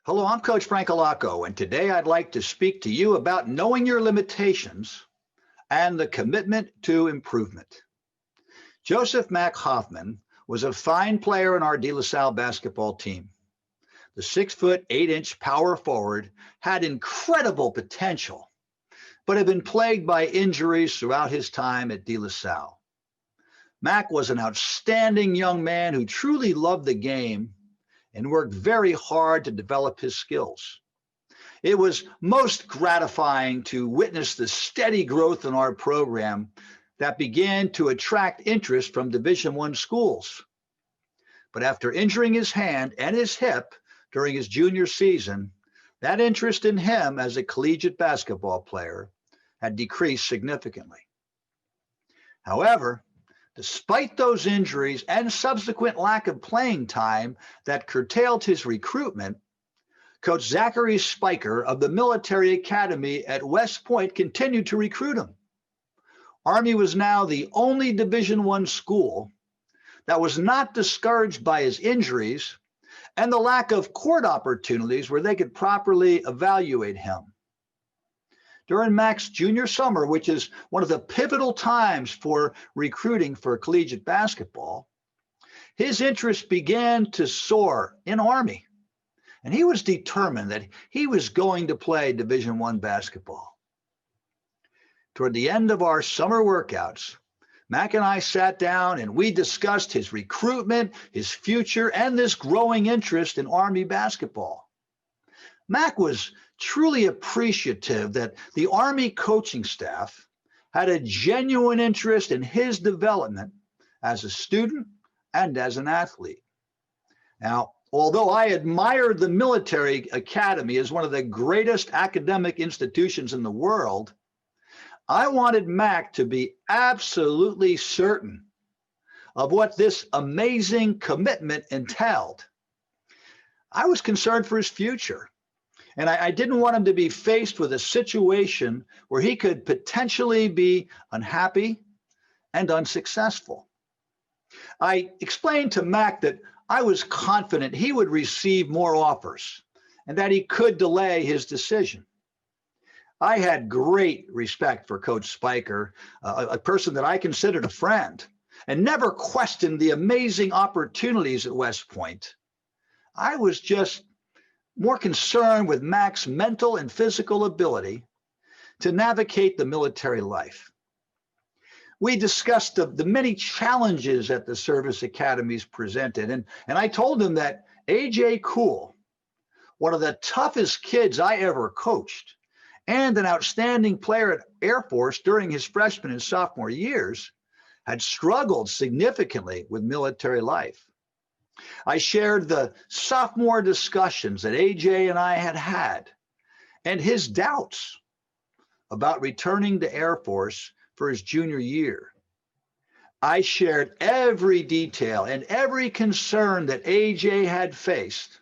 Hello, I'm Coach Frank Allocco, and today I'd like to speak to you about knowing your limitations and the commitment to improvement. Joseph Mack Hoffman was a fine player in our De La Salle basketball team. The 6 foot 8 inch power forward had incredible potential, but had been plagued by injuries throughout his time at De La Salle. Mack was an outstanding young man who truly loved the game and worked very hard to develop his skills. It was most gratifying to witness the steady growth in our program that began to attract interest from Division I schools. But after injuring his hand and his hip during his junior season, that interest in him as a collegiate basketball player had decreased significantly. However, despite those injuries and subsequent lack of playing time that curtailed his recruitment, Coach Zachary Spiker of the Military Academy at West Point continued to recruit him. Army was now the only Division I school that was not discouraged by his injuries and the lack of court opportunities where they could properly evaluate him. During Mack's junior summer, which is one of the pivotal times for recruiting for collegiate basketball, his interest began to soar in Army, and he was determined that he was going to play Division I basketball. Toward the end of our summer workouts, Mack and I sat down and we discussed his recruitment, his future, and this growing interest in Army basketball. Mack was truly appreciative that the Army coaching staff had a genuine interest in his development as a student and as an athlete. Now, although I admired the Military Academy as one of the greatest academic institutions in the world, I wanted Mack to be absolutely certain of what this amazing commitment entailed. I was concerned for his future. And I didn't want him to be faced with a situation where he could potentially be unhappy and unsuccessful. I explained to Mack that I was confident he would receive more offers and that he could delay his decision. I had great respect for Coach Spiker, a person that I considered a friend, and never questioned the amazing opportunities at West Point. I was just more concerned with Mack's mental and physical ability to navigate the military life. We discussed the many challenges that the service academies presented, and I told him that A.J. Cool, one of the toughest kids I ever coached, and an outstanding player at Air Force during his freshman and sophomore years, had struggled significantly with military life. I shared the sophomore discussions that AJ and I had had and his doubts about returning to Air Force for his junior year. I shared every detail and every concern that AJ had faced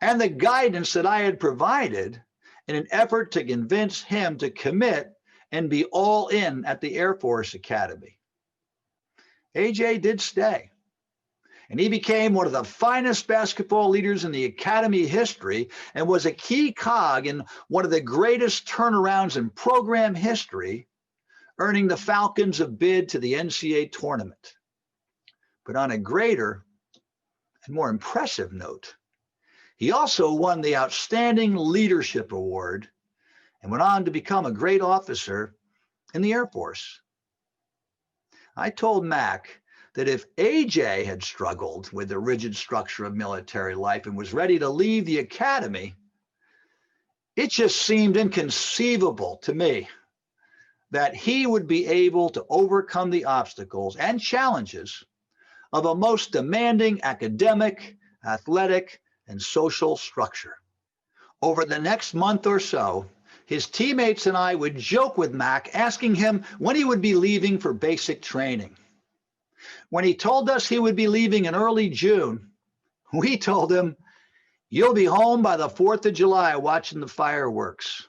and the guidance that I had provided in an effort to convince him to commit and be all in at the Air Force Academy. AJ did stay. And he became one of the finest basketball leaders in the academy history and was a key cog in one of the greatest turnarounds in program history, earning the Falcons a bid to the NCAA tournament. But on a greater and more impressive note, he also won the Outstanding Leadership Award and went on to become a great officer in the Air Force. I told Mack that if AJ had struggled with the rigid structure of military life and was ready to leave the academy, it just seemed inconceivable to me that he would be able to overcome the obstacles and challenges of a most demanding academic, athletic, and social structure. Over the next month or so, his teammates and I would joke with Mack, asking him when he would be leaving for basic training. When he told us he would be leaving in early June, we told him, "You'll be home by the 4th of July watching the fireworks."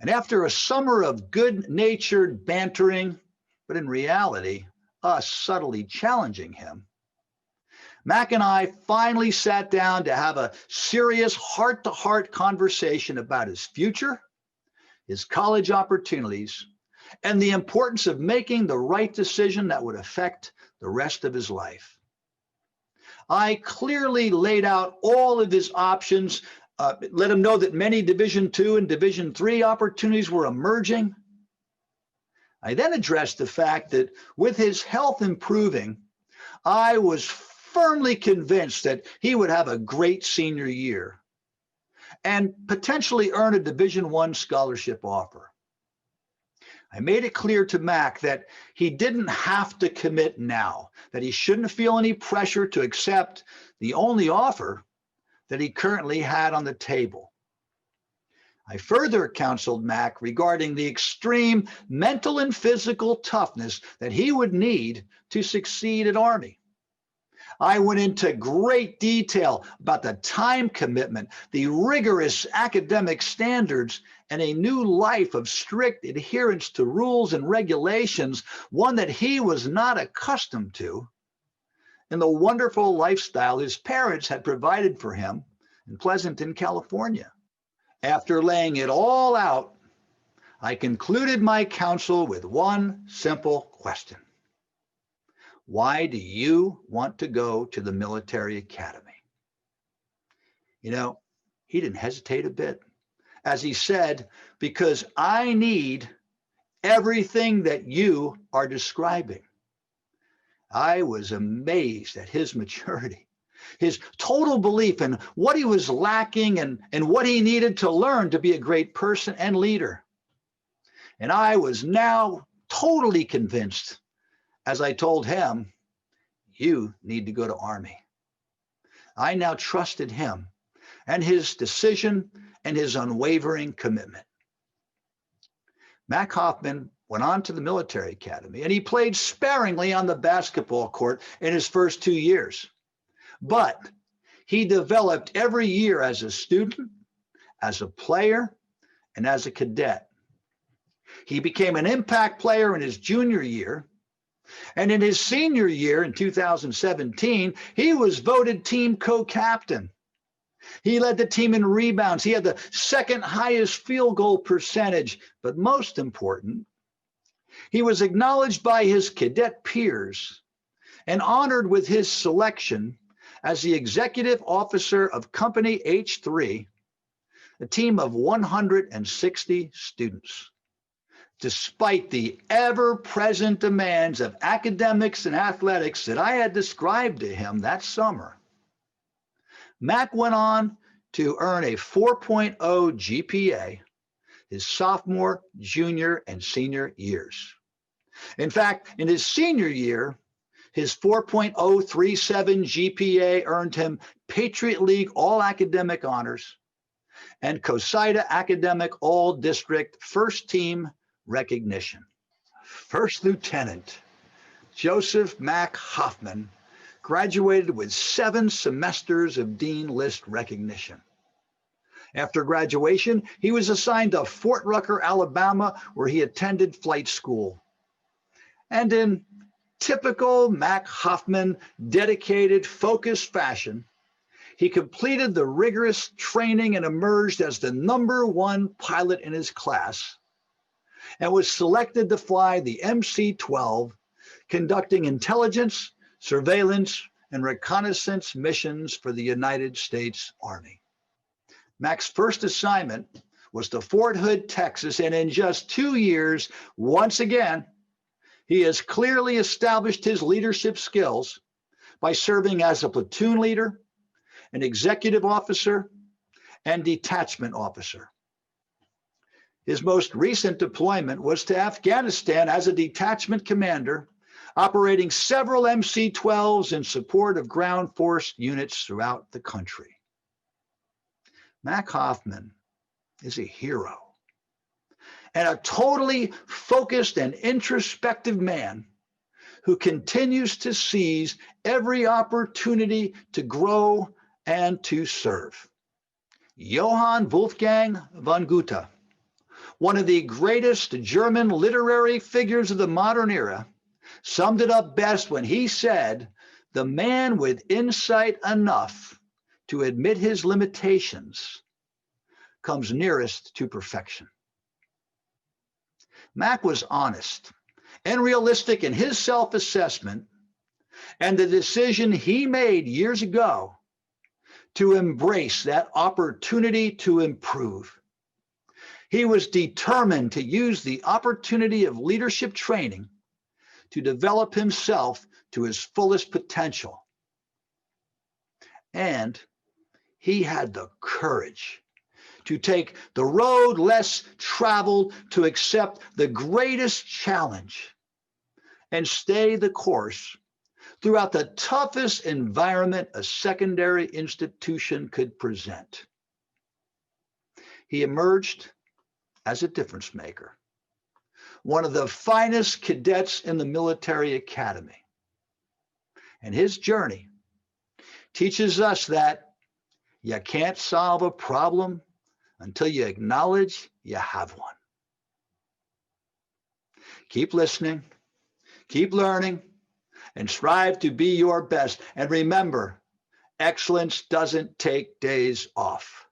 And after a summer of good-natured bantering, but in reality, us subtly challenging him, Mac and I finally sat down to have a serious heart-to-heart conversation about his future, his college opportunities, and the importance of making the right decision that would affect the rest of his life. I clearly laid out all of his options, let him know that many Division II and Division III opportunities were emerging. I then addressed the fact that with his health improving, I was firmly convinced that he would have a great senior year and potentially earn a Division I scholarship offer. I made it clear to Mac that he didn't have to commit now, that he shouldn't feel any pressure to accept the only offer that he currently had on the table. I further counseled Mac regarding the extreme mental and physical toughness that he would need to succeed at Army. I went into great detail about the time commitment, the rigorous academic standards, and a new life of strict adherence to rules and regulations, one that he was not accustomed to, and the wonderful lifestyle his parents had provided for him in Pleasanton, California. After laying it all out, I concluded my counsel with one simple question. Why do you want to go to the military academy? You know, he didn't hesitate a bit. As he said, because I need everything that you are describing. I was amazed at his maturity, his total belief in what he was lacking and what he needed to learn to be a great person and leader. And I was now totally convinced, as I told him, you need to go to Army. I now trusted him and his decision and his unwavering commitment. Mac Hoffman went on to the military academy, and he played sparingly on the basketball court in his first 2 years. But he developed every year as a student, as a player, and as a cadet. He became an impact player in his junior year. And in his senior year in 2017, he was voted team co-captain. He led the team in rebounds. He had the second highest field goal percentage. But most important, he was acknowledged by his cadet peers and honored with his selection as the executive officer of Company H3, a team of 160 students. Despite the ever-present demands of academics and athletics that I had described to him that summer, Mac went on to earn a 4.0 GPA his sophomore, junior, and senior years. In fact, in his senior year, his 4.037 GPA earned him Patriot League All-Academic Honors and COSIDA Academic All-District First Team recognition. First Lieutenant Joseph Mac Hoffman graduated with 7 semesters of Dean List recognition. After graduation, he was assigned to Fort Rucker, Alabama, where he attended flight school. And in typical Mac Hoffman, dedicated, focused fashion, he completed the rigorous training and emerged as the #1 pilot in his class, and was selected to fly the MC-12, conducting intelligence, surveillance, and reconnaissance missions for the United States Army. Mac's first assignment was to Fort Hood, Texas, and in just 2 years, once again, he has clearly established his leadership skills by serving as a platoon leader, an executive officer, and detachment officer. His most recent deployment was to Afghanistan as a detachment commander, operating several MC-12s in support of ground force units throughout the country. Mac Hoffman is a hero and a totally focused and introspective man who continues to seize every opportunity to grow and to serve. Johann Wolfgang von Goethe, one of the greatest German literary figures of the modern era, summed it up best when he said The man with insight enough to admit his limitations comes nearest to perfection. Mac was honest and realistic in his self-assessment and the decision he made years ago to embrace that opportunity to improve. He was determined to use the opportunity of leadership training to develop himself to his fullest potential. And he had the courage to take the road less traveled, to accept the greatest challenge and stay the course throughout the toughest environment a secondary institution could present. He emerged as a difference maker, one of the finest cadets in the military academy. And his journey teaches us that you can't solve a problem until you acknowledge you have one. Keep listening, keep learning, and strive to be your best. And remember, excellence doesn't take days off.